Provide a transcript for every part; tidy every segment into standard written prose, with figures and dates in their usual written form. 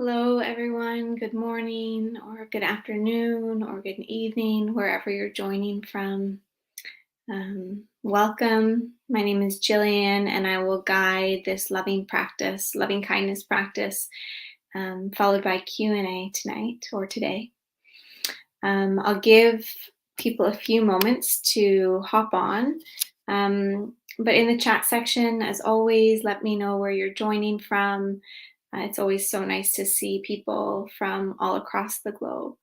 Hello, everyone. Good morning, or good afternoon, or good evening, wherever you're joining from. Welcome. My name is Gillian, and I will guide this loving kindness practice, followed by Q&A tonight or today. I'll give people a few moments to hop on. But in the chat section, as always, let me know where you're joining from. It's always so nice to see people from all across the globe.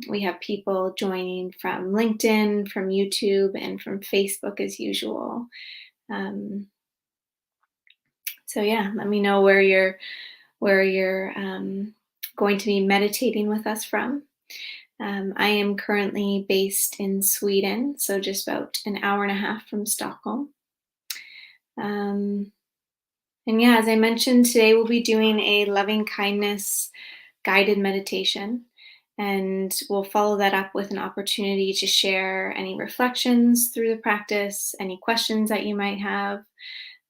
We have people joining from LinkedIn, from YouTube, and from Facebook as usual. Let me know where you're going to be meditating with us from. I am currently based in Sweden, so just about an hour and a half from Stockholm. As I mentioned, today we'll be doing a loving kindness guided meditation, and we'll follow that up with an opportunity to share any reflections through the practice, any questions that you might have,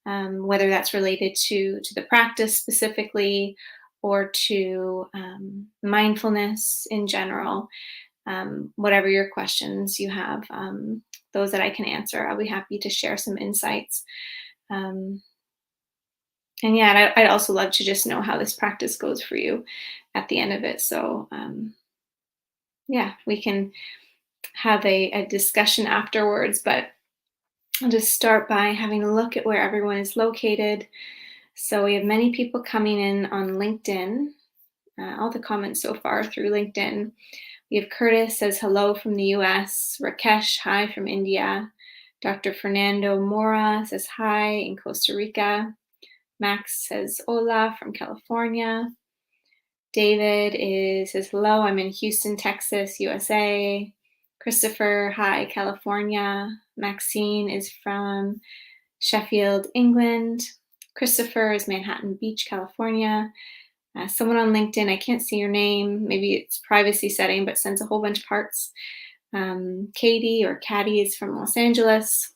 whether that's related to the practice specifically or to mindfulness in general. Whatever your questions you have, those that I can answer, I'll be happy to share some insights. I'd also love to just know how this practice goes for you at the end of it. So we can have a discussion afterwards, but I'll just start by having a look at where everyone is located. So we have many people coming in on LinkedIn, all the comments so far through LinkedIn. We have Curtis says hello from the US, Rakesh, hi from India, Dr. Fernando Mora says hi in Costa Rica, Max says hola from California, David says hello, I'm in Houston, Texas, USA, Christopher, hi, California, Maxine is from Sheffield, England, Christopher is Manhattan Beach, California. Someone on LinkedIn, I can't see your name, maybe it's privacy setting, but sends a whole bunch of hearts. Katie or Caddy is from Los Angeles.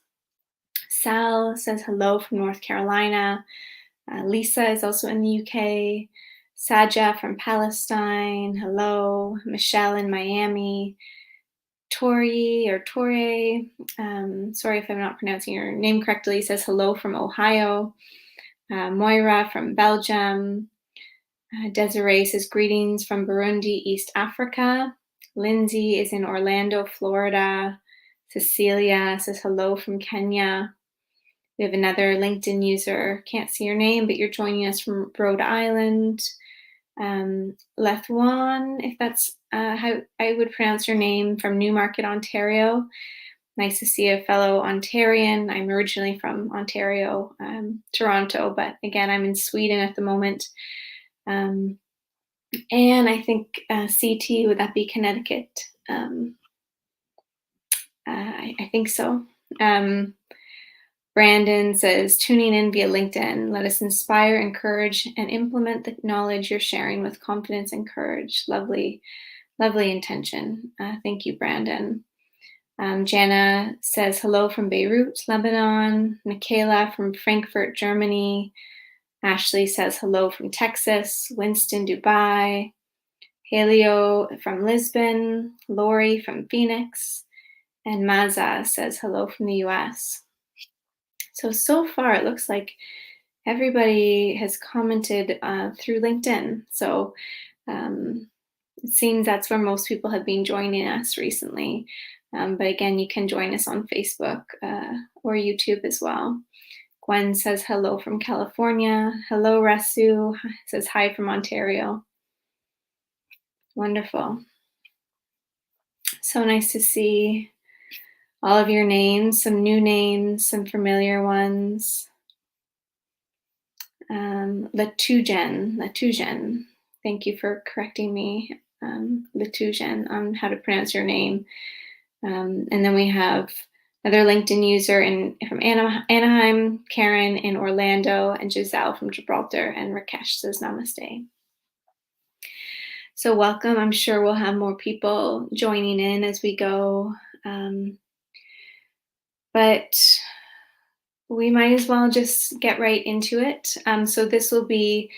Sal says hello from North Carolina. Lisa is also in the UK. Saja from Palestine, hello. Michelle in Miami. Tori or Torre, sorry if I'm not pronouncing your name correctly, says hello from Ohio. Moira from Belgium. Desiree says greetings from Burundi, East Africa. Lindsay is in Orlando, Florida. Cecilia says hello from Kenya. We have another LinkedIn user, can't see your name, but you're joining us from Rhode Island. Lethwan, if that's how I would pronounce your name, from Newmarket, Ontario. Nice to see a fellow Ontarian. I'm originally from Ontario, Toronto, but again, I'm in Sweden at the moment. And I think CT, would that be Connecticut? I think so. Brandon says, tuning in via LinkedIn. Let us inspire, encourage, and implement the knowledge you're sharing with confidence and courage. Lovely, lovely intention. Thank you, Brandon. Jana says, hello from Beirut, Lebanon. Michaela from Frankfurt, Germany. Ashley says, hello from Texas. Winston, Dubai. Haleo from Lisbon. Lori from Phoenix. And Maza says, hello from the US. So far, it looks like everybody has commented through LinkedIn. So it seems that's where most people have been joining us recently. But again, you can join us on Facebook or YouTube as well. Gwen says hello from California. Hello, Rasu says hi from Ontario. Wonderful. So nice to see all of your names, some new names, some familiar ones. Latujen, thank you for correcting me, Latujen, on how to pronounce your name. And then we have another LinkedIn user from Anaheim, Karen in Orlando, and Giselle from Gibraltar, and Rakesh says namaste. So welcome. I'm sure we'll have more people joining in as we go. But we might as well just get right into it. So this will be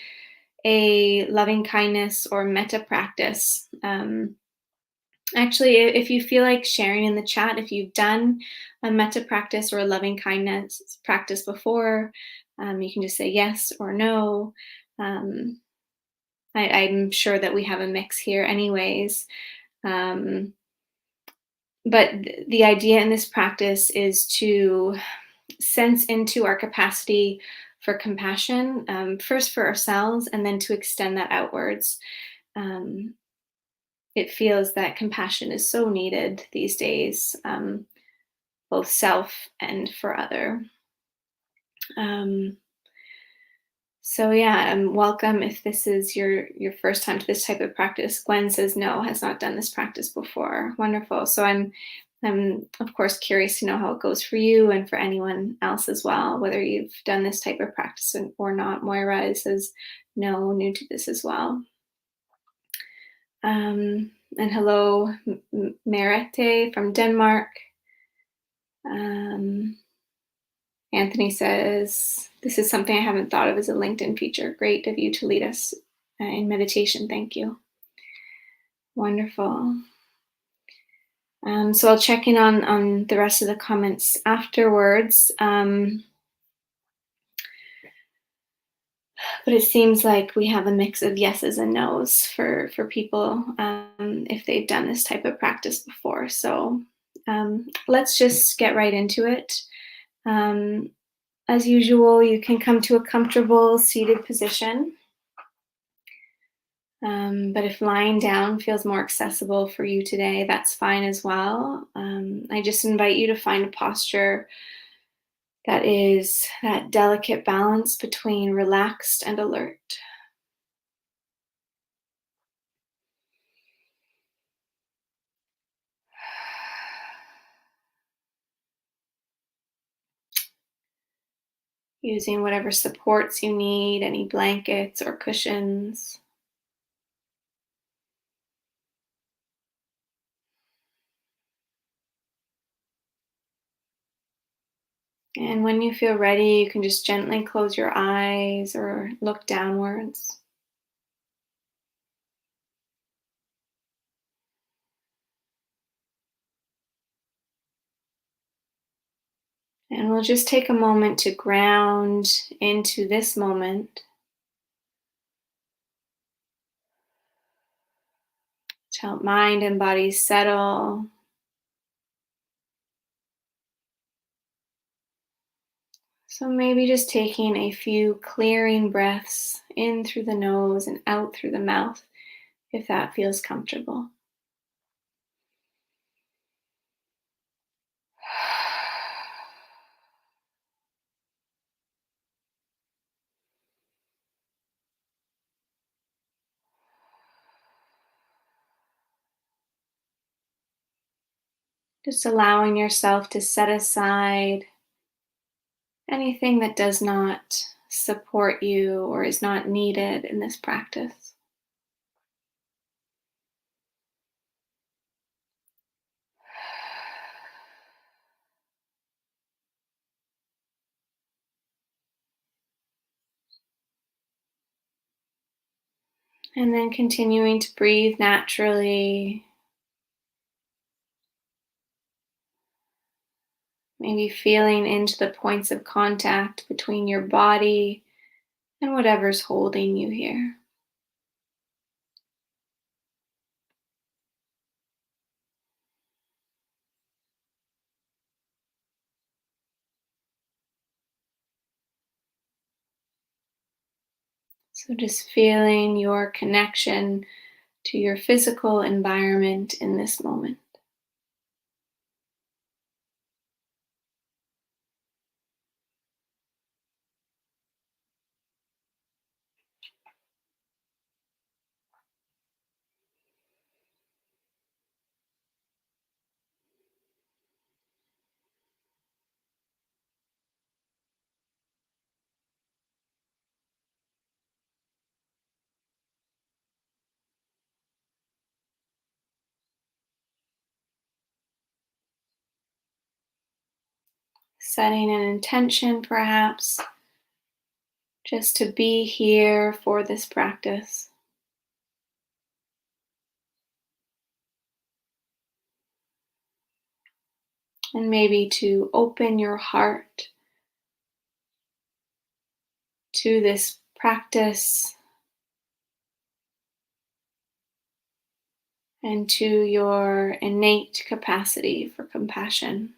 a loving kindness or metta practice. Actually, if you feel like sharing in the chat, if you've done a metta practice or a loving kindness practice before, you can just say yes or no. Um, I'm sure that we have a mix here, anyways. Um, but the idea in this practice is to sense into our capacity for compassion, first for ourselves, and then to extend that outwards. Um, it feels that compassion is so needed these days, both self and for other. Um, so yeah, welcome if this is your first time to this type of practice. Gwen says no, has not done this practice before. Wonderful. So I'm of course curious to know how it goes for you and for anyone else as well, whether you've done this type of practice or not. Moira says no, new to this as well. And hello, Merete from Denmark. Anthony says, this is something I haven't thought of as a LinkedIn feature. Great of you to lead us in meditation. Thank you. Wonderful. So I'll check in on the rest of the comments afterwards. But it seems like we have a mix of yeses and nos for people if they've done this type of practice before. So let's just get right into it. As usual, you can come to a comfortable seated position. But if lying down feels more accessible for you today, that's fine as well. I just invite you to find a posture that is that delicate balance between relaxed and alert. Using whatever supports you need, any blankets or cushions. And when you feel ready, you can just gently close your eyes or look downwards. And we'll just take a moment to ground into this moment, to help mind and body settle. So maybe just taking a few clearing breaths in through the nose and out through the mouth, if that feels comfortable. Just allowing yourself to set aside anything that does not support you or is not needed in this practice. And then continuing to breathe naturally. Maybe feeling into the points of contact between your body and whatever's holding you here. So just feeling your connection to your physical environment in this moment. Setting an intention, perhaps, just to be here for this practice. And maybe to open your heart to this practice and to your innate capacity for compassion.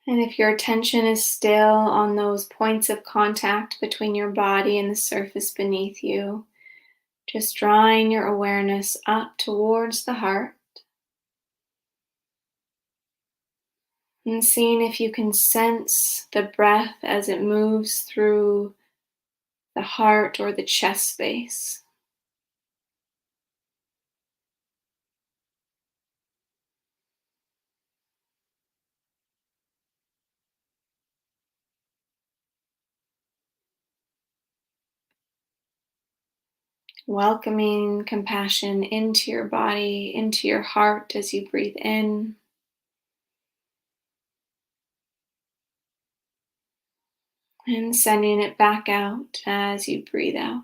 And if your attention is still on those points of contact between your body and the surface beneath you, just drawing your awareness up towards the heart and seeing if you can sense the breath as it moves through the heart or the chest space. Welcoming compassion into your body, into your heart as you breathe in, and sending it back out as you breathe out.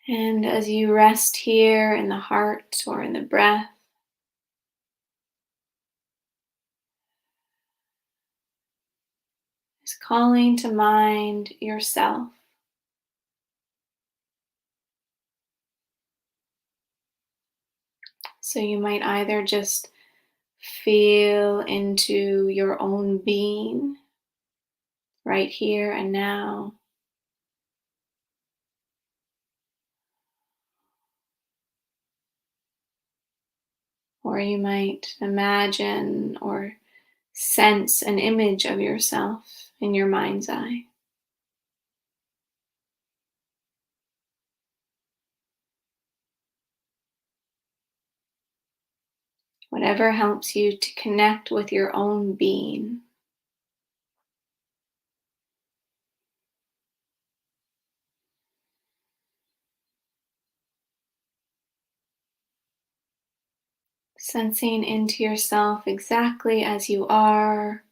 And as you rest here in the heart or in the breath, is calling to mind yourself. So you might either just feel into your own being right here and now, or you might imagine or sense an image of yourself in your mind's eye. Whatever helps you to connect with your own being. Sensing into yourself exactly as you are,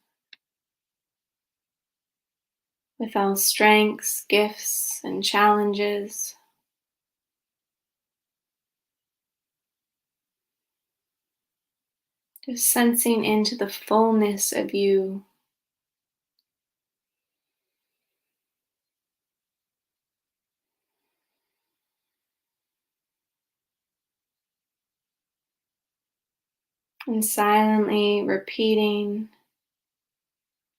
with all strengths, gifts, and challenges. Just sensing into the fullness of you. And silently repeating,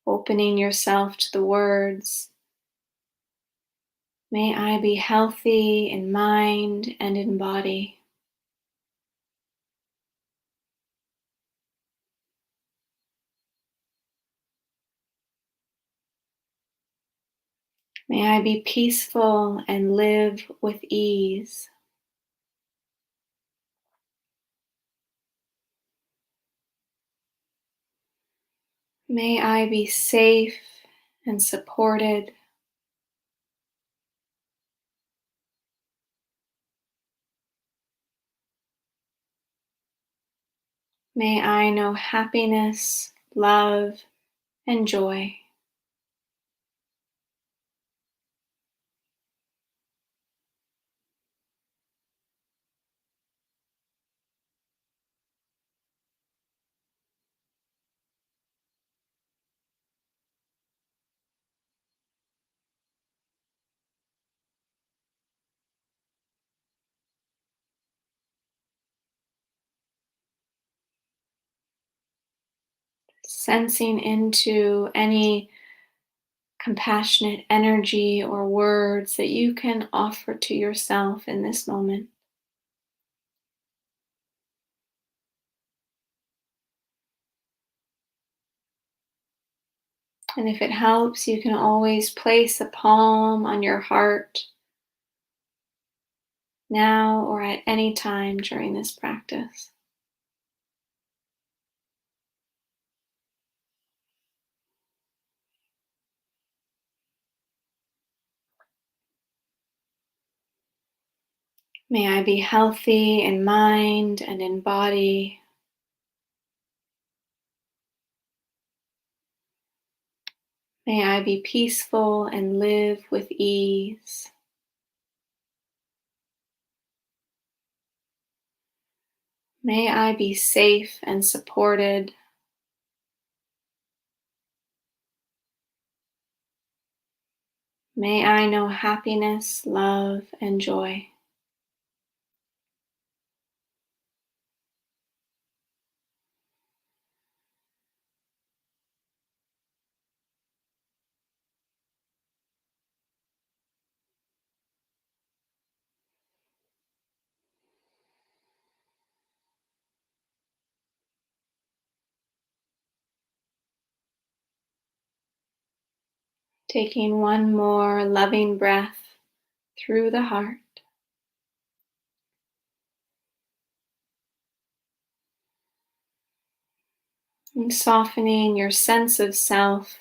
opening yourself to the words, may I be healthy in mind and in body. May I be peaceful and live with ease. May I be safe and supported. May I know happiness, love, and joy. Sensing into any compassionate energy or words that you can offer to yourself in this moment. And if it helps, you can always place a palm on your heart now or at any time during this practice. May I be healthy in mind and in body. May I be peaceful and live with ease. May I be safe and supported. May I know happiness, love, and joy. Taking one more loving breath through the heart. And softening your sense of self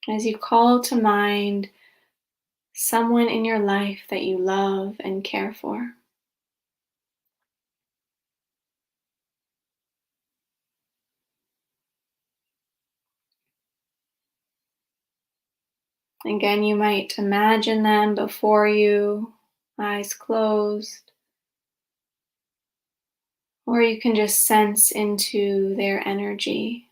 as you call to mind someone in your life that you love and care for. Again, you might imagine them before you, eyes closed, or you can just sense into their energy.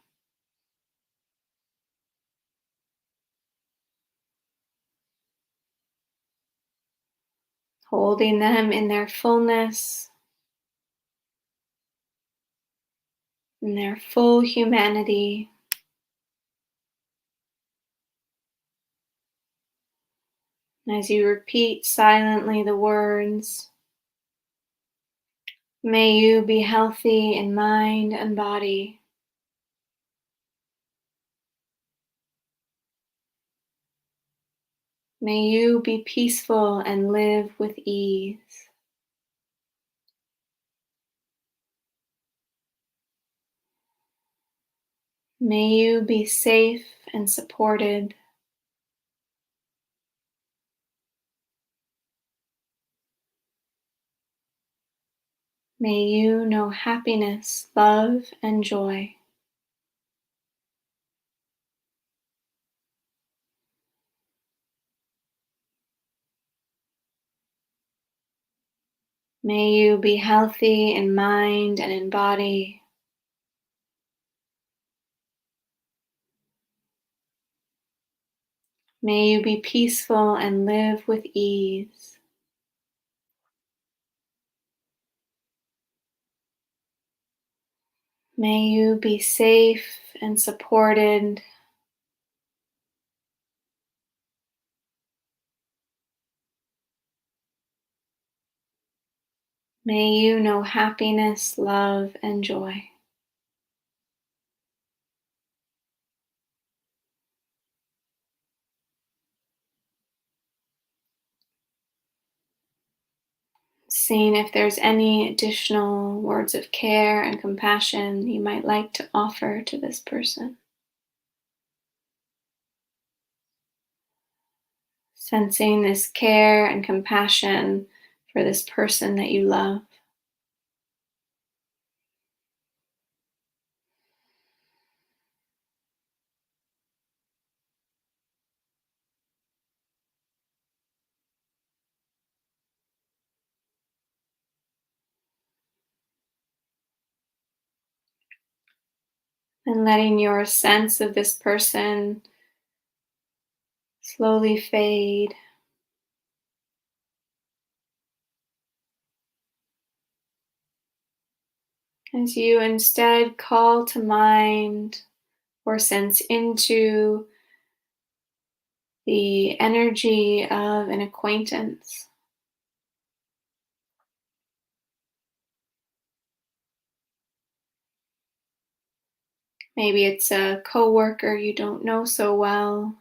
Holding them in their fullness, in their full humanity. As you repeat silently the words, may you be healthy in mind and body. May you be peaceful and live with ease. May you be safe and supported. May you know happiness, love, and joy. May you be healthy in mind and in body. May you be peaceful and live with ease. May you be safe and supported. May you know happiness, love, and joy. Seeing if there's any additional words of care and compassion you might like to offer to this person. Sensing this care and compassion for this person that you love. And letting your sense of this person slowly fade as you instead call to mind or sense into the energy of an acquaintance. Maybe it's a coworker you don't know so well,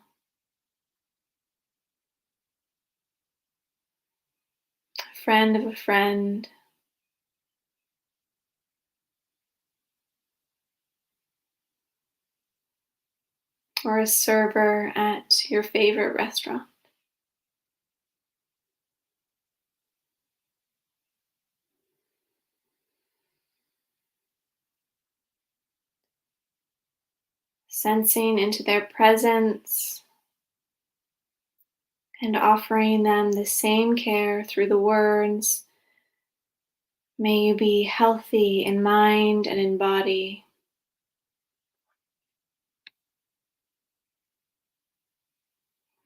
a friend of a friend, or a server at your favorite restaurant. Sensing into their presence and offering them the same care through the words, "May you be healthy in mind and in body.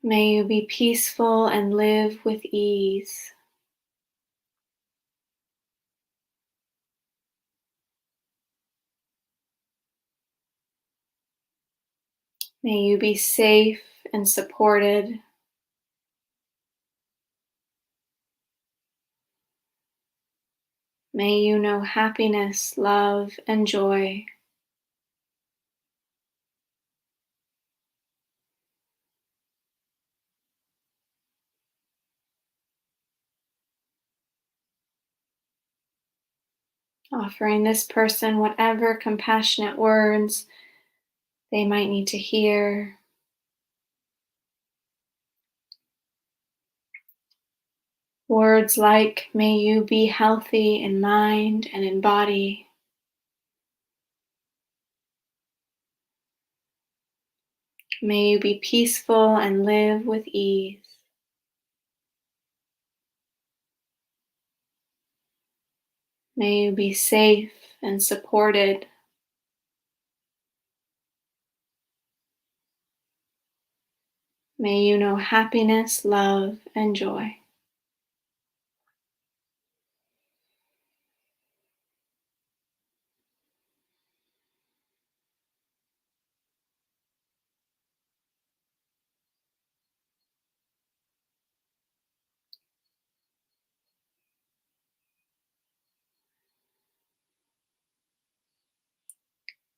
May you be peaceful and live with ease. May you be safe and supported. May you know happiness, love, and joy." Offering this person whatever compassionate words they might need to hear. Words like, "May you be healthy in mind and in body." "May you be peaceful and live with ease." "May you be safe and supported." "May you know happiness, love, and joy."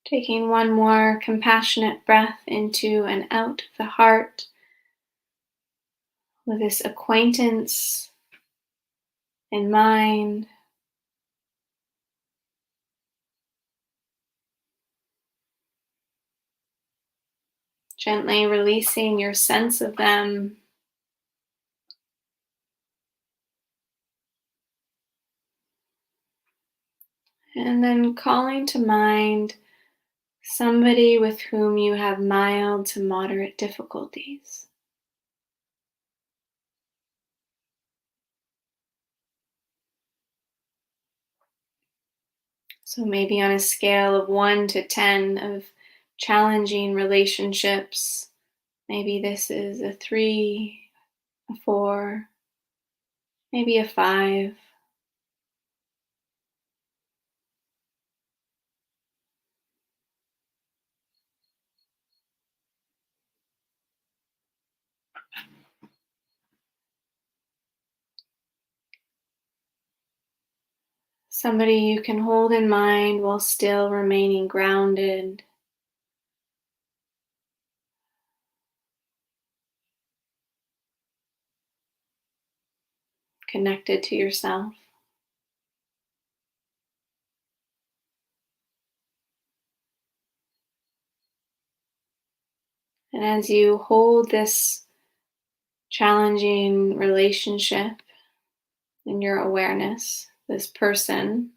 Taking one more compassionate breath into and out of the heart with this acquaintance in mind. Gently releasing your sense of them. And then calling to mind somebody with whom you have mild to moderate difficulties. So maybe on a scale of 1 to 10 of challenging relationships, maybe this is a 3, a 4, maybe a 5. Somebody you can hold in mind while still remaining grounded, connected to yourself. And as you hold this challenging relationship in your awareness, this person,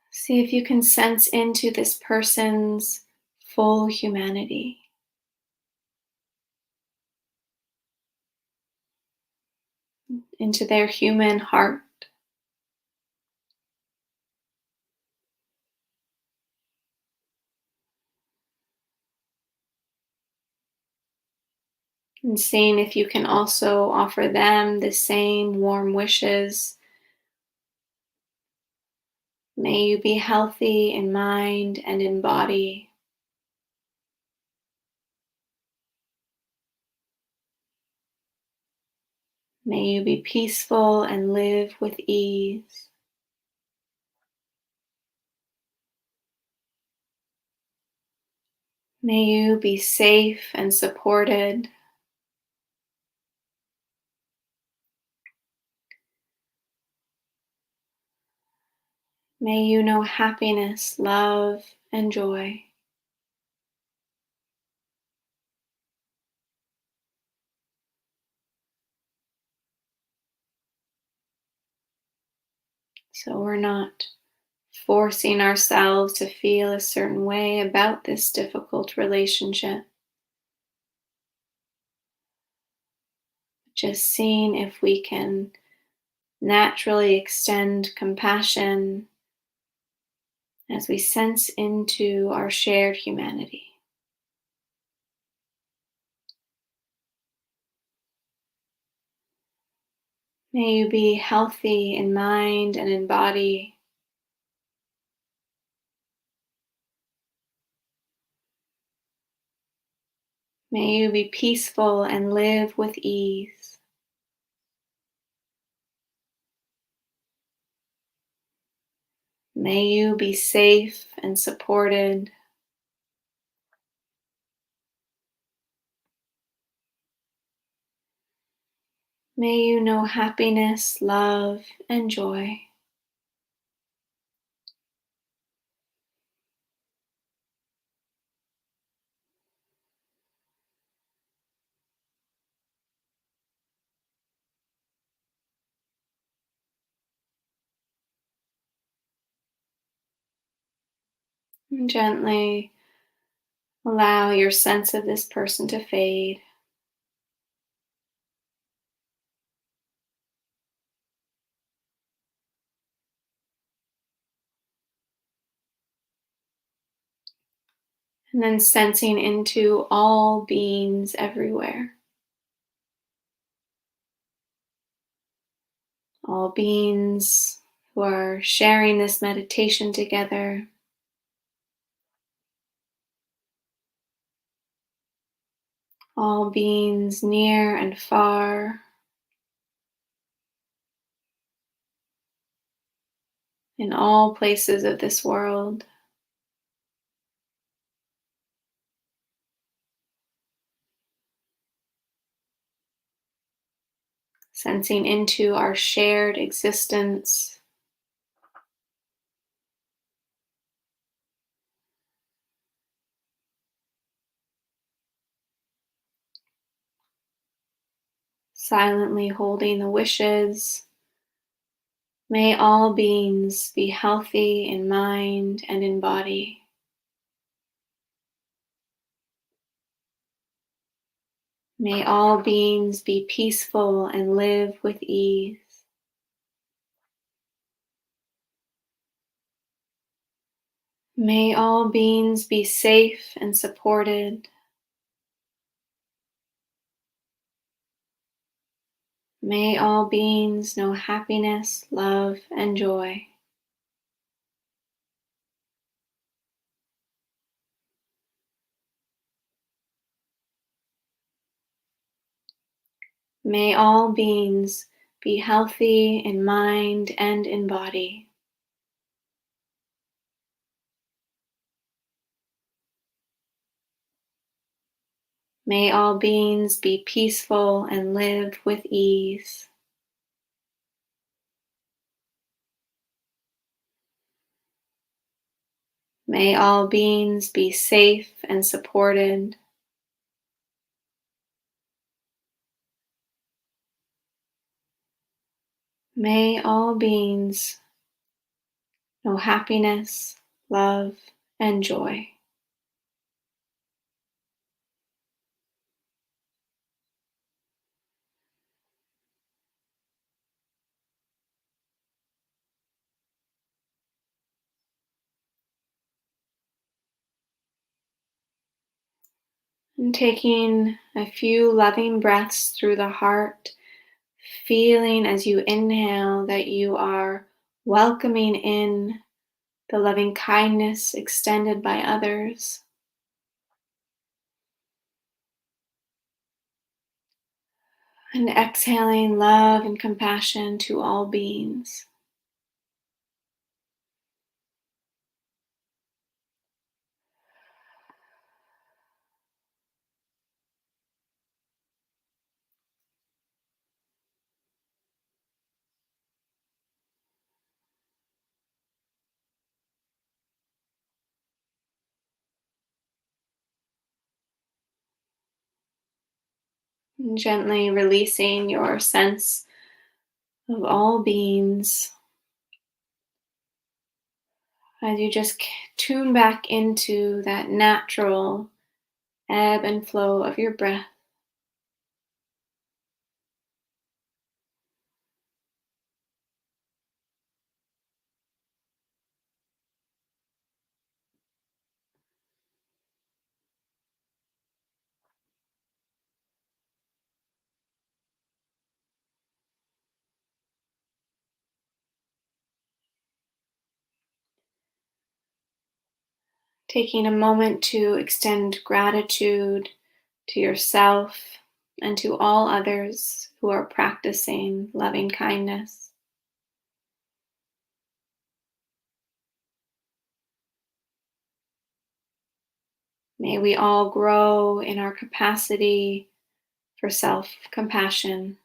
see if you can sense into this person's full humanity, into their human heart. And seeing if you can also offer them the same warm wishes. May you be healthy in mind and in body. May you be peaceful and live with ease. May you be safe and supported. May you know happiness, love, and joy. So we're not forcing ourselves to feel a certain way about this difficult relationship. Just seeing if we can naturally extend compassion as we sense into our shared humanity. May you be healthy in mind and in body. May you be peaceful and live with ease. May you be safe and supported. May you know happiness, love, and joy. And gently allow your sense of this person to fade. And then sensing into all beings everywhere. All beings who are sharing this meditation together. All beings near and far. In all places of this world. Sensing into our shared existence. Silently holding the wishes. May all beings be healthy in mind and in body. May all beings be peaceful and live with ease. May all beings be safe and supported. May all beings know happiness, love, and joy. May all beings be healthy in mind and in body. May all beings be peaceful and live with ease. May all beings be safe and supported. May all beings know happiness, love, and joy. And taking a few loving breaths through the heart, feeling as you inhale that you are welcoming in the loving kindness extended by others. And exhaling love and compassion to all beings. And gently releasing your sense of all beings as you just tune back into that natural ebb and flow of your breath. Taking a moment to extend gratitude to yourself and to all others who are practicing loving kindness. May we all grow in our capacity for self-compassion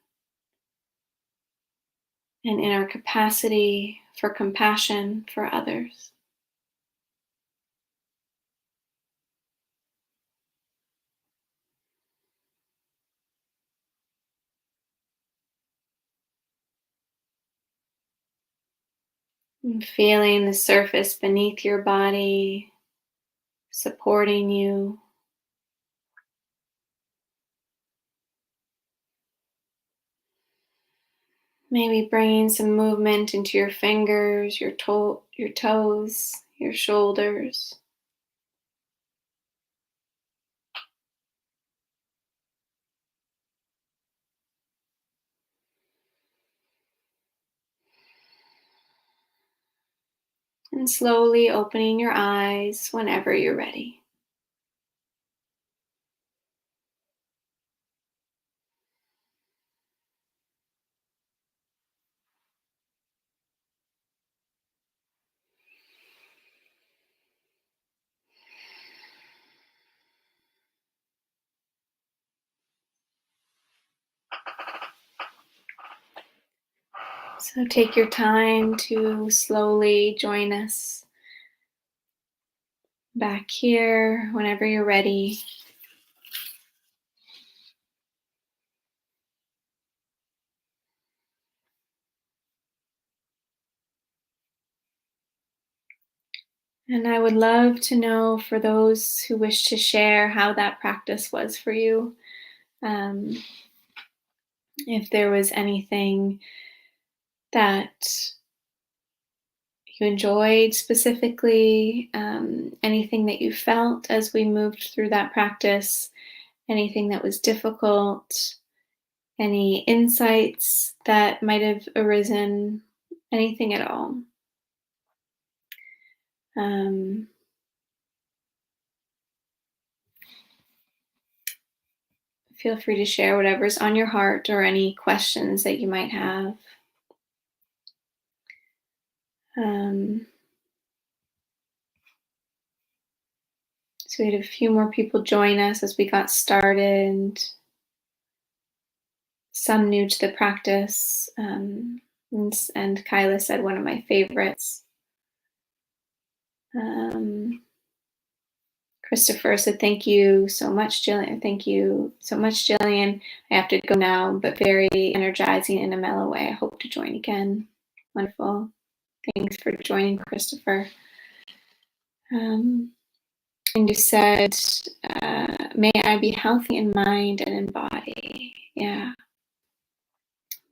and in our capacity for compassion for others. And feeling the surface beneath your body supporting you. Maybe bringing some movement into your fingers, your toes, your shoulders. And slowly opening your eyes whenever you're ready. So take your time to slowly join us back here whenever you're ready. And I would love to know, for those who wish to share, how that practice was for you. Um, if there was anything that you enjoyed specifically, anything that you felt as we moved through that practice, anything that was difficult, any insights that might have arisen, anything at all. Um, Feel free to share whatever's on your heart or any questions that you might have. Um, so we had a few more people join us as we got started. Some new to the practice. And Kyla said one of my favorites. Christopher said, thank you so much, Gillian. Thank you so much, Gillian. I have to go now, but very energizing in a mellow way. I hope to join again. Wonderful. Thanks for joining, Christopher. And you said, may I be healthy in mind and in body. Yeah.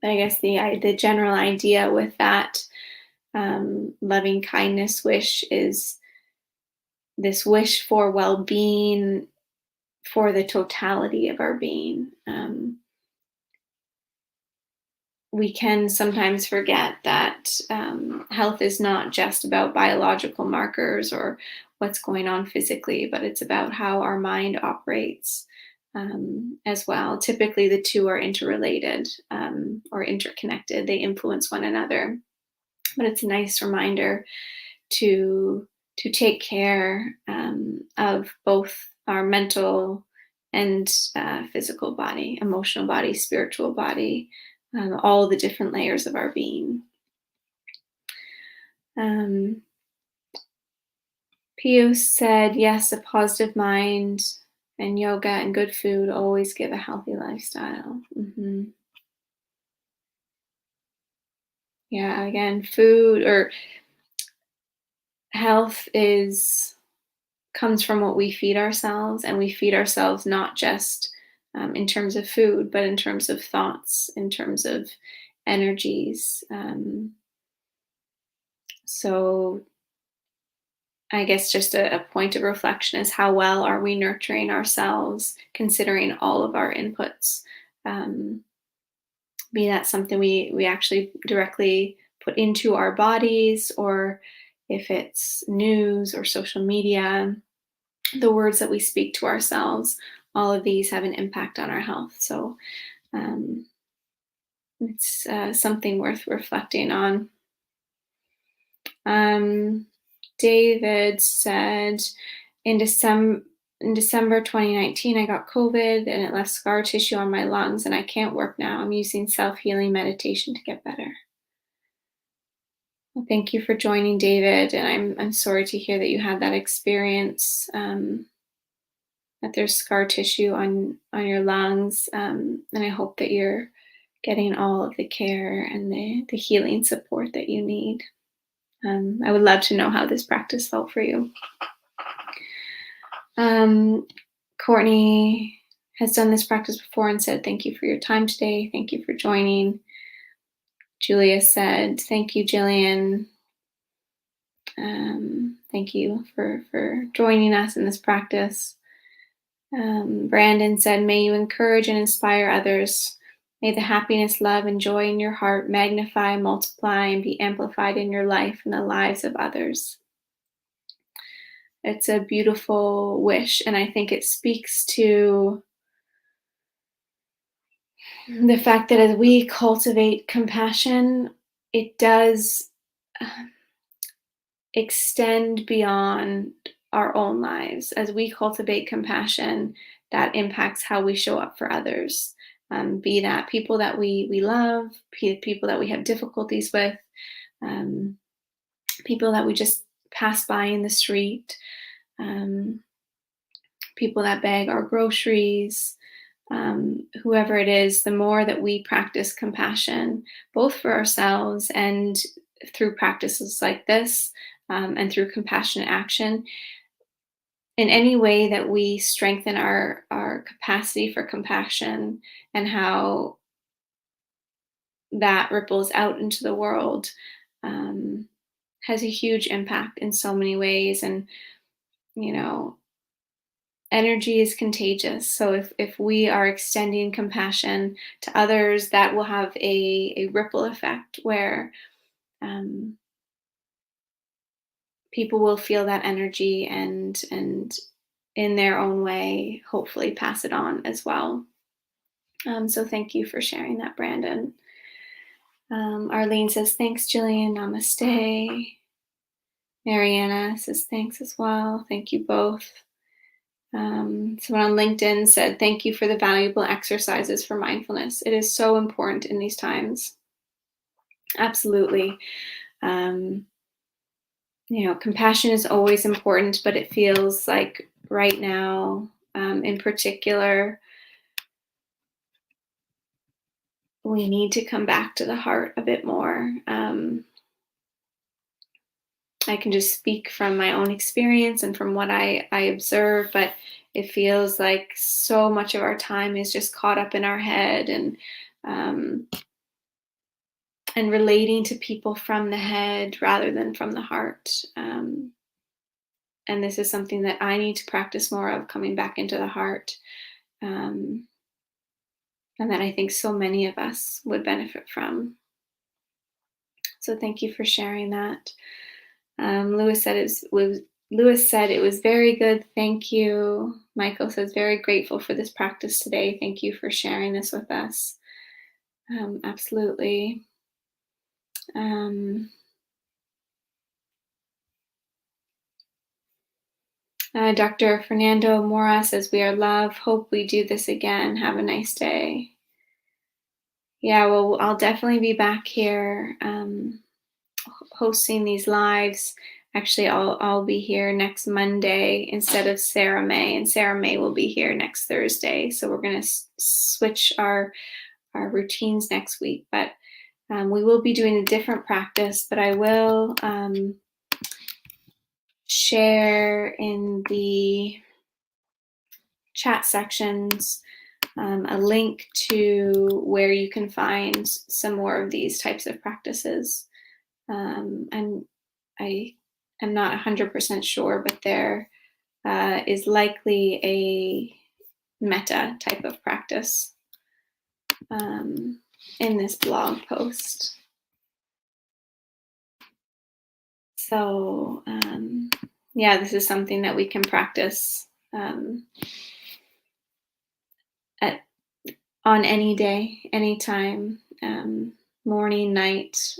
But I guess the general idea with that loving kindness wish is this wish for well-being for the totality of our being. We can sometimes forget that health is not just about biological markers or what's going on physically, but it's about how our mind operates as well. Typically, the two are interrelated or interconnected. They influence one another. But it's a nice reminder to take care of both our mental and physical body, emotional body, spiritual body, all the different layers of our being. Pio said, yes, a positive mind And yoga and good food always give a healthy lifestyle. Yeah, again, food or health is comes from what we feed ourselves, and we feed ourselves not just in terms of food, but in terms of thoughts, in terms of energies. So I guess just a point of reflection is how well are we nurturing ourselves, considering all of our inputs. Um, be that something we actually directly put into our bodies, or if it's news or social media, the words that we speak to ourselves, all of these have an impact on our health. So um, it's something worth reflecting on. um, David said, in December 2019, I got COVID and it left scar tissue on my lungs, and I can't work now. I'm using self-healing meditation to get better. Well, thank you for joining, David, and I'm sorry to hear that you had that experience, that there's scar tissue on your lungs, and I hope that you're getting all of the care and the healing support that you need. I would love to know how this practice felt for you. Courtney has done this practice before and said, thank you for your time today. Thank you for joining. Julia said, thank you, Gillian. Thank you for joining us in this practice. Brandon said, may you encourage and inspire others. May the happiness, love, and joy in your heart magnify, multiply, and be amplified in your life and the lives of others. It's a beautiful wish, and I think it speaks to the fact that as we cultivate compassion, it does extend beyond our own lives. As we cultivate compassion, that impacts how we show up for others. Be that people that we love, people that we have difficulties with, people that we just pass by in the street, people that beg our groceries, whoever it is. The more that we practice compassion, both for ourselves and through practices like this, and through compassionate action, in any way that we strengthen our capacity for compassion and how that ripples out into the world, has a huge impact in so many ways. And you know, energy is contagious. So if we are extending compassion to others, that will have a ripple effect where people will feel that energy and in their own way, hopefully pass it on as well. So thank you for sharing that, Brandon. Arlene says, thanks, Gillian. Namaste. Mariana says, thanks as well. Thank you both. Someone on LinkedIn said, thank you for the valuable exercises for mindfulness. It is so important in these times. Absolutely. Compassion is always important, but it feels like right now, in particular, we need to come back to the heart a bit more. I can just speak from my own experience and from what I observe, but it feels like so much of our time is just caught up in our head and relating to people from the head rather than from the heart. And this is something that I need to practice more of, coming back into the heart. And that I think so many of us would benefit from. So thank you for sharing that. Lewis said it was very good. Thank you. Michael says, very grateful for this practice today. Thank you for sharing this with us. Absolutely. Dr. Fernando Mora says, we are love. Hope we do this again. Have a nice day. Yeah, well, I'll definitely be back here hosting these lives Actually, I'll be here next Monday instead of Sarah May, and Sarah May will be here next Thursday. So we're going to switch our routines next week. But we will be doing a different practice, but I will share in the chat sections a link to where you can find some more of these types of practices. And I am not 100% sure, but there is likely a metta type of practice in this blog post. So yeah, this is something that we can practice on any day, anytime, morning, night,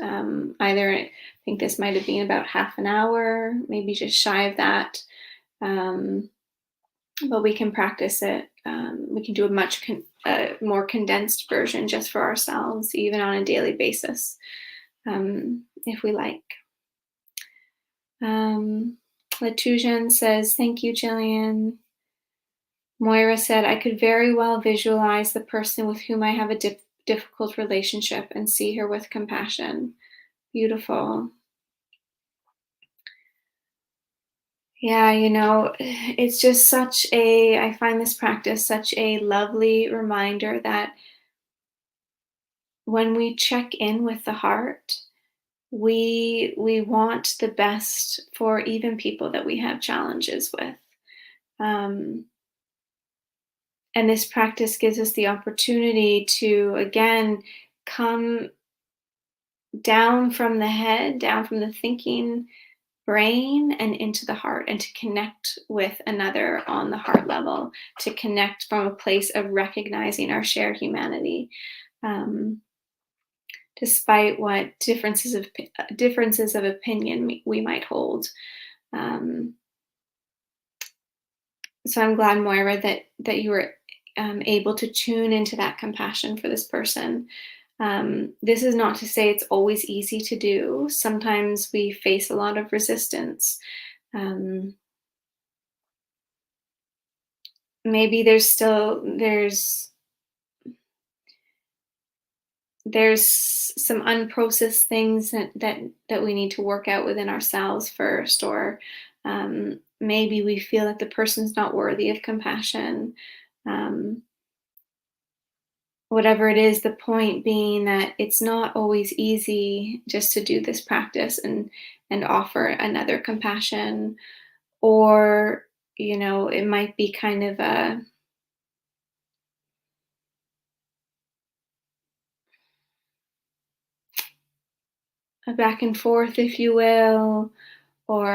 either. I think this might have been about half an hour, maybe just shy of that. But we can practice it. We can do a much more condensed version just for ourselves, even on a daily basis, if we like. Latujan says, thank you, Gillian. Moira said, I could very well visualize the person with whom I have a difficult relationship and see her with compassion. Beautiful. Yeah, it's just I find this practice such a lovely reminder that when we check in with the heart, we want the best for even people that we have challenges with. And this practice gives us the opportunity to, again, come down from the head, down from the thinking brain, and into the heart, and to connect with another on the heart level, to connect from a place of recognizing our shared humanity, despite what differences of opinion we might hold. So I'm glad, Moira, that you were able to tune into that compassion for this person. This is not to say it's always easy to do. Sometimes we face a lot of resistance. Maybe there's some unprocessed things that we need to work out within ourselves first, or maybe we feel that the person's not worthy of compassion. Whatever it is, the point being that it's not always easy just to do this practice and offer another compassion, or it might be kind of a back and forth, if you will, or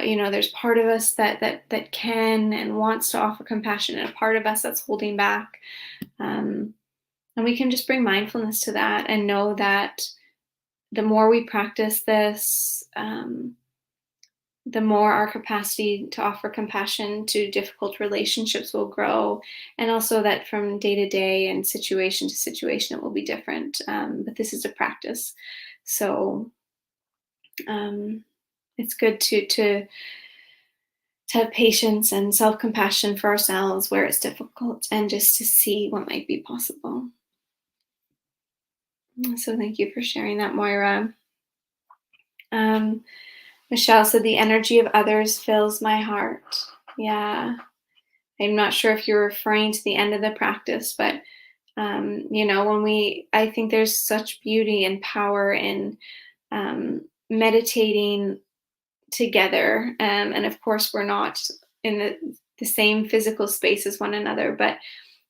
there's part of us that can and wants to offer compassion, and a part of us that's holding back. And we can just bring mindfulness to that and know that the more we practice this, the more our capacity to offer compassion to difficult relationships will grow. And also that from day to day and situation to situation, it will be different. But this is a practice. So it's good to have patience and self-compassion for ourselves where it's difficult, and just to see what might be possible. So thank you for sharing that, Moira. Michelle said, the energy of others fills my heart. Yeah. I'm not sure if you're referring to the end of the practice, but I think there's such beauty and power in meditating together. And of course, we're not in the same physical space as one another, but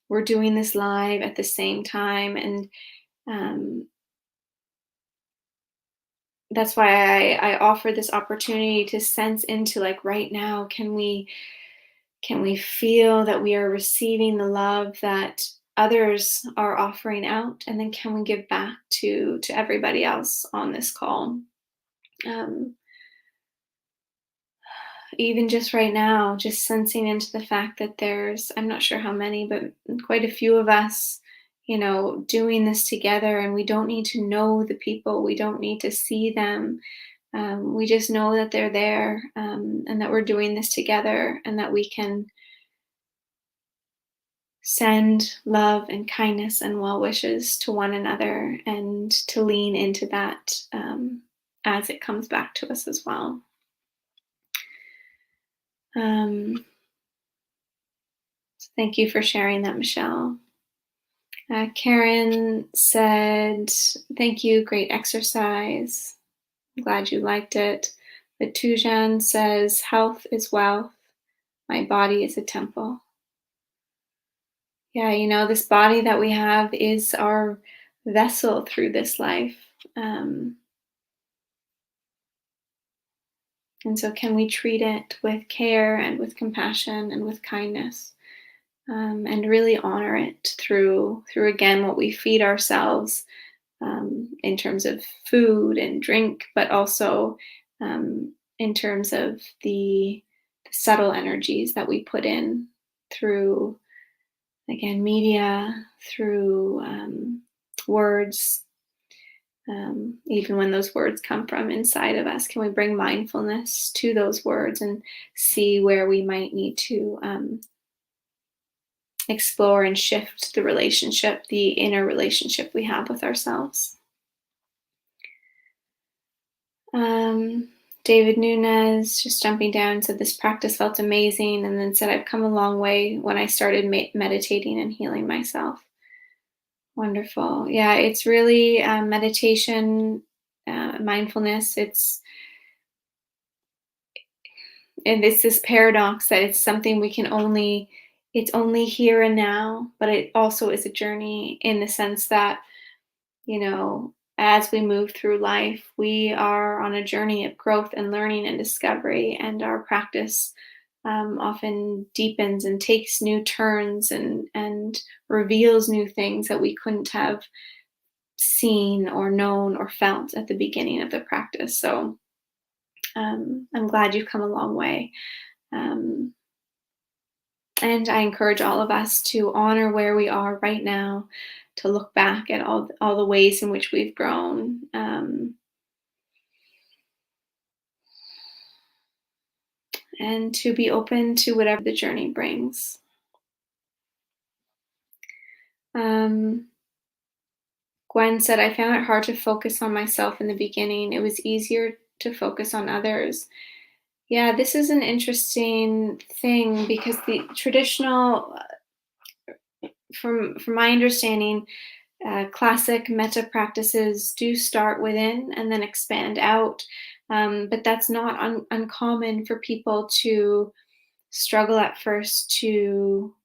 we're doing this live at the same time. And that's why I offer this opportunity to sense into, like, right now, can we feel that we are receiving the love that others are offering out, and then can we give back to everybody else on this call? Even just right now, just sensing into the fact that there's, I'm not sure how many, but quite a few of us, doing this together, and we don't need to know the people, we don't need to see them. We just know that they're there, and that we're doing this together, and that we can send love and kindness and well wishes to one another, and to lean into that as it comes back to us as well. So thank you for sharing that, Michelle. Karen said, "Thank you, great exercise. I'm glad you liked it." But Tujan says, "Health is wealth. My body is a temple." Yeah, this body that we have is our vessel through this life. Um, and so, can we treat it with care and with compassion and with kindness, and really honor it through again what we feed ourselves, in terms of food and drink, but also in terms of the subtle energies that we put in through, again, media, through words, even when those words come from inside of us. Can we bring mindfulness to those words and see where we might need to explore and shift the relationship, the inner relationship we have with ourselves? David Nunez, just jumping down, said this practice felt amazing, and then said, "I've come a long way when I started meditating and healing myself." Wonderful. Yeah, it's really meditation, mindfulness. It's this paradox that it's something it's only here and now, but it also is a journey, in the sense that, as we move through life, we are on a journey of growth and learning and discovery, and our practice often deepens and takes new turns, and reveals new things that we couldn't have seen or known or felt at the beginning of the practice. So I'm glad you've come a long way. Um, and I encourage all of us to honor where we are right now, to look back at all the ways in which we've grown, and to be open to whatever the journey brings. Um, Gwen said, "I found it hard to focus on myself in the beginning. It was easier to focus on others." Yeah, this is an interesting thing, because the traditional, from my understanding, classic metta practices do start within and then expand out. But that's not uncommon for people to struggle at first to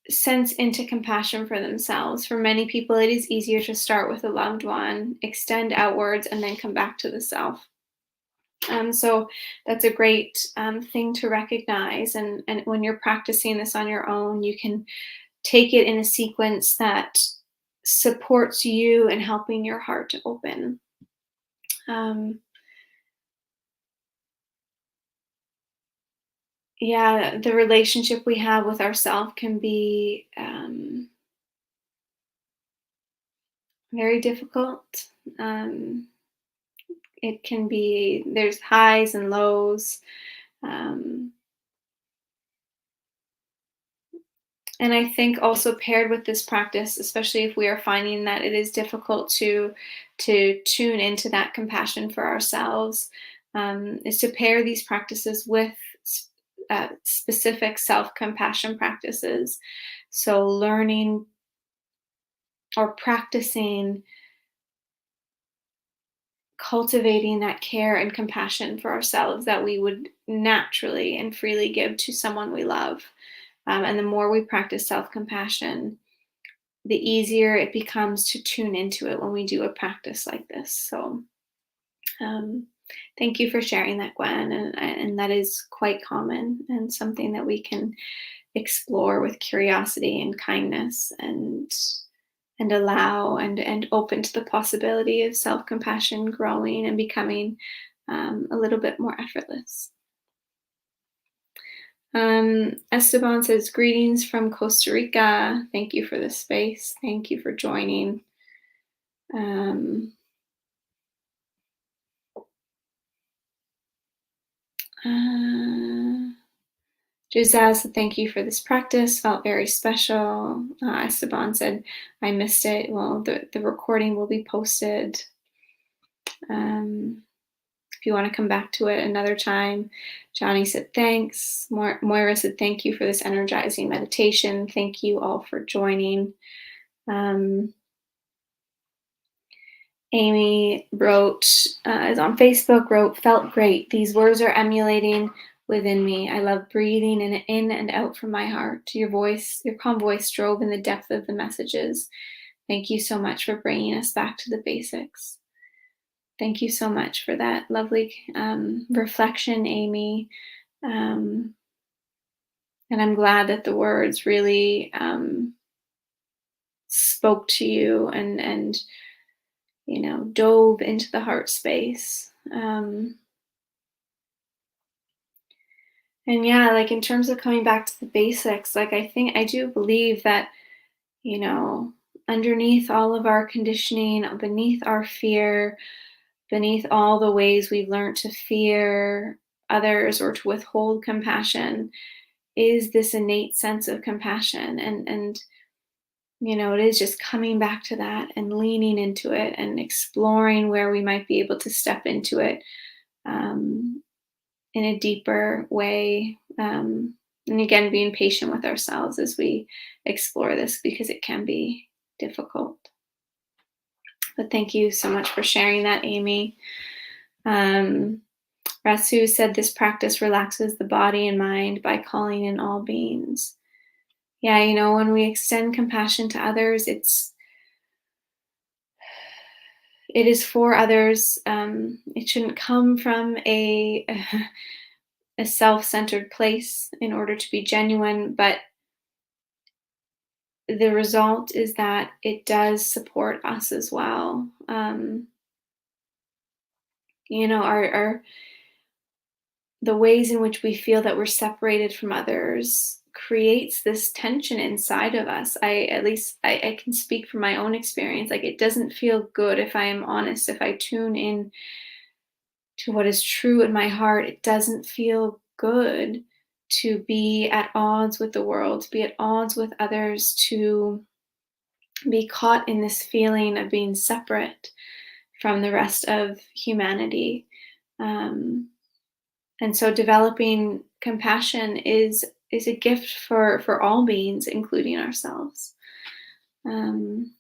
sense into compassion for themselves. For many people, it is easier to start with a loved one, extend outwards, and then come back to the self. So that's a great thing to recognize. And when you're practicing this on your own, you can take it in a sequence that supports you in helping your heart to open. Um, yeah, the relationship we have with ourselves can be very difficult. Um, it can be, there's highs and lows. Um, and I think also paired with this practice, especially if we are finding that it is difficult to tune into that compassion for ourselves, is to pair these practices with specific self-compassion practices. So learning or practicing cultivating that care and compassion for ourselves that we would naturally and freely give to someone we love. And the more we practice self-compassion, the easier it becomes to tune into it when we do a practice like this. So thank you for sharing that, Gwen. And that is quite common, and something that we can explore with curiosity and kindness, and allow and open to the possibility of self-compassion growing and becoming a little bit more effortless. Esteban says, "Greetings from Costa Rica. Thank you for the space. Thank you for joining." Giselle said, thank you for this practice. Felt very special. Esteban said, I missed it. Well, the recording will be posted. If you want to come back to it another time. Johnny said, thanks. Moira said, thank you for this energizing meditation. Thank you all for joining. Amy wrote, is on Facebook, wrote, felt great. These words are emulating within me. I love breathing in and out from my heart. Your calm voice drove in the depth of the messages. Thank you so much for bringing us back to the basics. Thank you so much for that lovely reflection, Amy. And I'm glad that the words really spoke to you and dove into the heart space. And yeah, like in terms of coming back to the basics, like I do believe that, underneath all of our conditioning, beneath our fear, beneath all the ways we've learned to fear others or to withhold compassion, is this innate sense of compassion. And it is just coming back to that and leaning into it and exploring where we might be able to step into it in a deeper way. And again, being patient with ourselves as we explore this, because it can be difficult. But thank you so much for sharing that, Amy. Rasu said this practice relaxes the body and mind by calling in all beings. Yeah, when we extend compassion to others, it is for others. It shouldn't come from a self-centered place in order to be genuine, but the result is that it does support us as well. The ways in which we feel that we're separated from others creates this tension inside of us. I can speak from my own experience. Like, it doesn't feel good, if I am honest, if I tune in to what is true in my heart. It doesn't feel good to be at odds with the world, to be at odds with others, to be caught in this feeling of being separate from the rest of humanity. And so developing compassion is a gift for all beings, including ourselves. And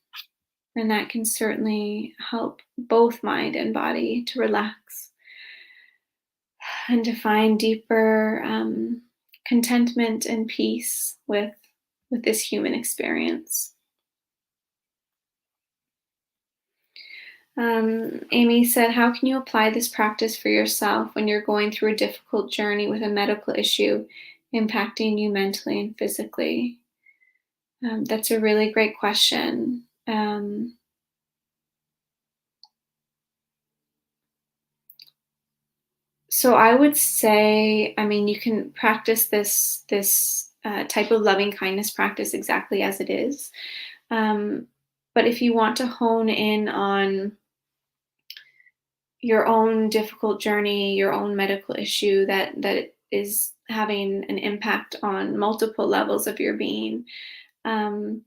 that can certainly help both mind and body to relax and to find deeper contentment and peace with this human experience. Amy said, how can you apply this practice for yourself when you're going through a difficult journey with a medical issue impacting you mentally and physically? That's a really great question. So I would say, you can practice this type of loving kindness practice exactly as it is. But if you want to hone in on your own difficult journey, your own medical issue that is having an impact on multiple levels of your being, I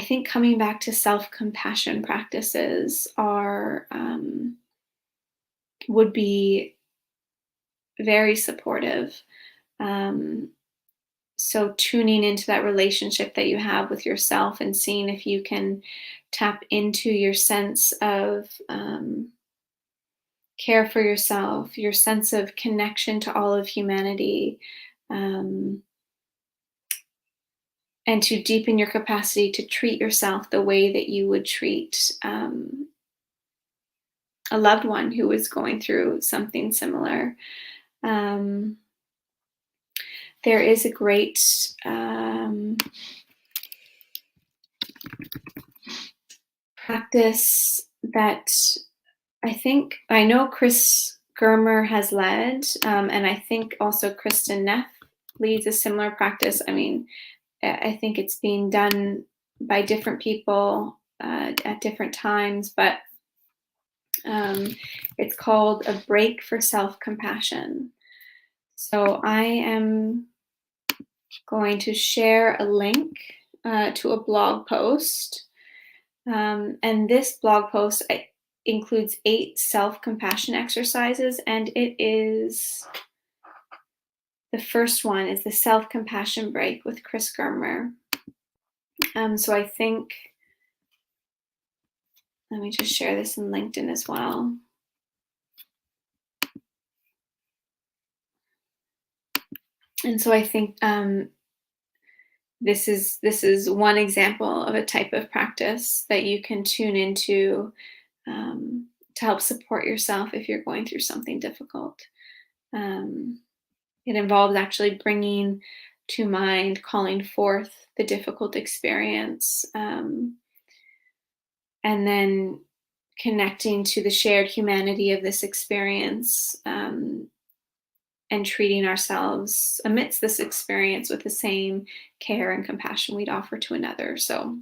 think coming back to self-compassion practices would be very supportive. So tuning into that relationship that you have with yourself and seeing if you can tap into your sense of care for yourself, your sense of connection to all of humanity, and to deepen your capacity to treat yourself the way that you would treat a loved one who is going through something similar. There is a great practice that I know Chris Germer has led, and I think also Kristen Neff leads a similar practice. I think it's being done by different people at different times, but It's called A Break for Self-Compassion. So I am going to share a link to a blog post. And this blog post includes 8 self-compassion exercises, and the first one is the self-compassion break with Chris Germer. So I think, let me just share this in LinkedIn as well. And so I think this is one example of a type of practice that you can tune into to help support yourself if you're going through something difficult. It involves actually bringing to mind, calling forth the difficult experience, and then connecting to the shared humanity of this experience, and treating ourselves amidst this experience with the same care and compassion we'd offer to another. So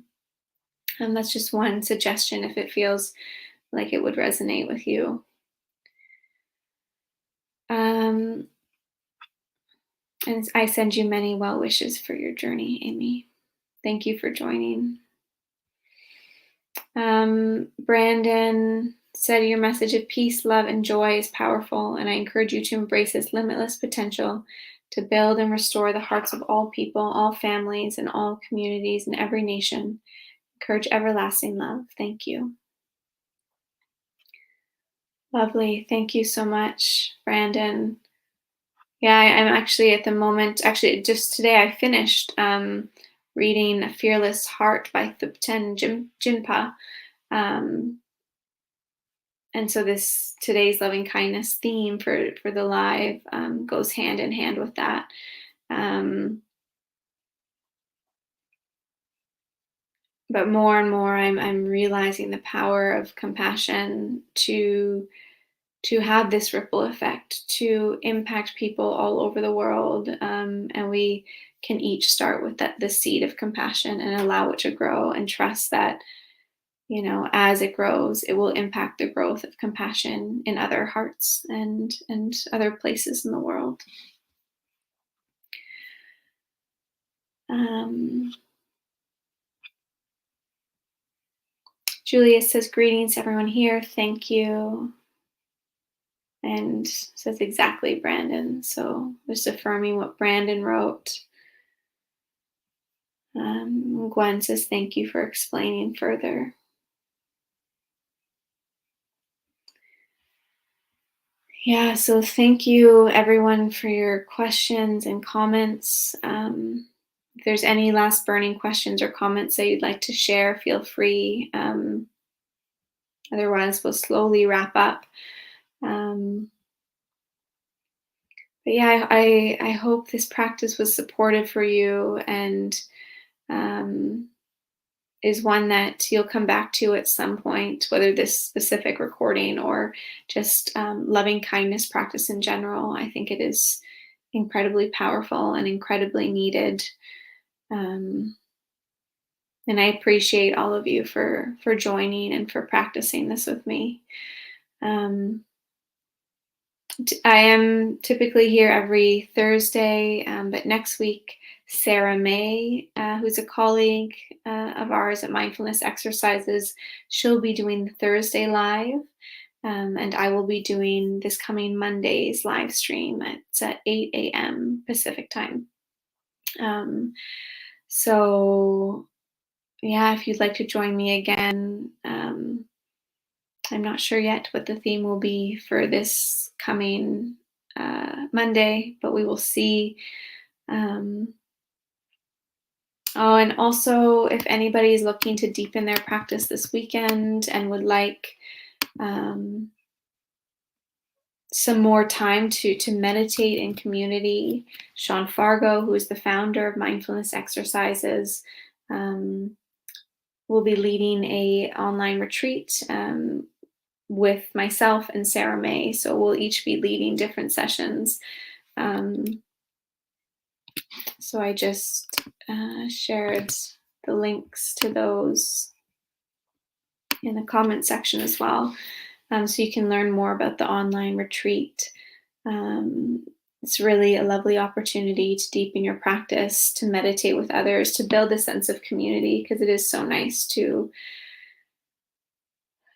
that's just one suggestion if it feels like it would resonate with you. And I send you many well wishes for your journey, Amy. Thank you for joining. Brandon said your message of peace, love, and joy is powerful, and I encourage you to embrace its limitless potential to build and restore the hearts of all people, all families, and all communities in every nation. Encourage everlasting love. Thank you. Lovely. Thank you so much, Brandon. Yeah, I'm actually at the moment, just today I finished reading A Fearless Heart by Thupten Jinpa. And so today's loving kindness theme for the live goes hand in hand with that. But more and more I'm realizing the power of compassion to have this ripple effect, to impact people all over the world. And we can each start with the seed of compassion and allow it to grow and trust that, as it grows, it will impact the growth of compassion in other hearts and other places in the world. Julia says, greetings everyone here. Thank you. And says exactly, Brandon. So just affirming what Brandon wrote. Gwen says, thank you for explaining further. Yeah, so thank you everyone for your questions and comments. If there's any last burning questions or comments that you'd like to share, feel free. Otherwise, we'll slowly wrap up. But yeah, I hope this practice was supportive for you and is one that you'll come back to at some point, whether this specific recording or just loving kindness practice in general. I think it is incredibly powerful and incredibly needed. And I appreciate all of you for joining and for practicing this with me. I am typically here every Thursday, but next week, Sarah May, who's a colleague of ours at Mindfulness Exercises, she'll be doing the Thursday live, and I will be doing this coming Monday's live stream. It's at 8 a.m. Pacific time. So yeah, if you'd like to join me again, I'm not sure yet what the theme will be for this coming Monday, but we will see. And also, if anybody is looking to deepen their practice this weekend and would like some more time to meditate in community, Sean Fargo, who is the founder of Mindfulness Exercises, will be leading an online retreat with myself and Sarah May. So we'll each be leading different sessions. So I just shared the links to those in the comment section as well. so you can learn more about the online retreat. It's really a lovely opportunity to deepen your practice, to meditate with others, to build a sense of community, because it is so nice to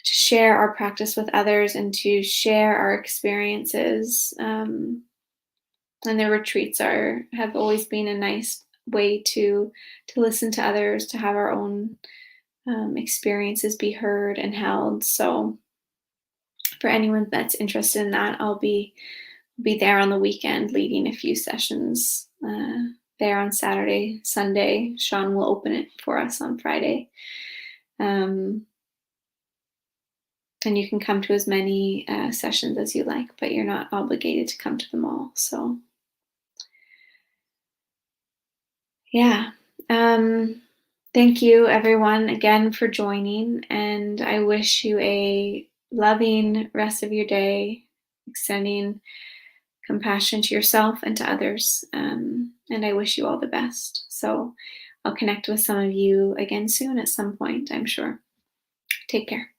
share our practice with others and to share our experiences. And the retreats have always been a nice way to listen to others, to have our own experiences be heard and held. So for anyone that's interested in that, I'll be there on the weekend leading a few sessions there on Saturday, Sunday. Sean will open it for us on Friday. And you can come to as many sessions as you like, but you're not obligated to come to them all. So yeah. Thank you everyone again for joining, and I wish you a loving rest of your day, extending compassion to yourself and to others. And I wish you all the best. So I'll connect with some of you again soon at some point, I'm sure. Take care.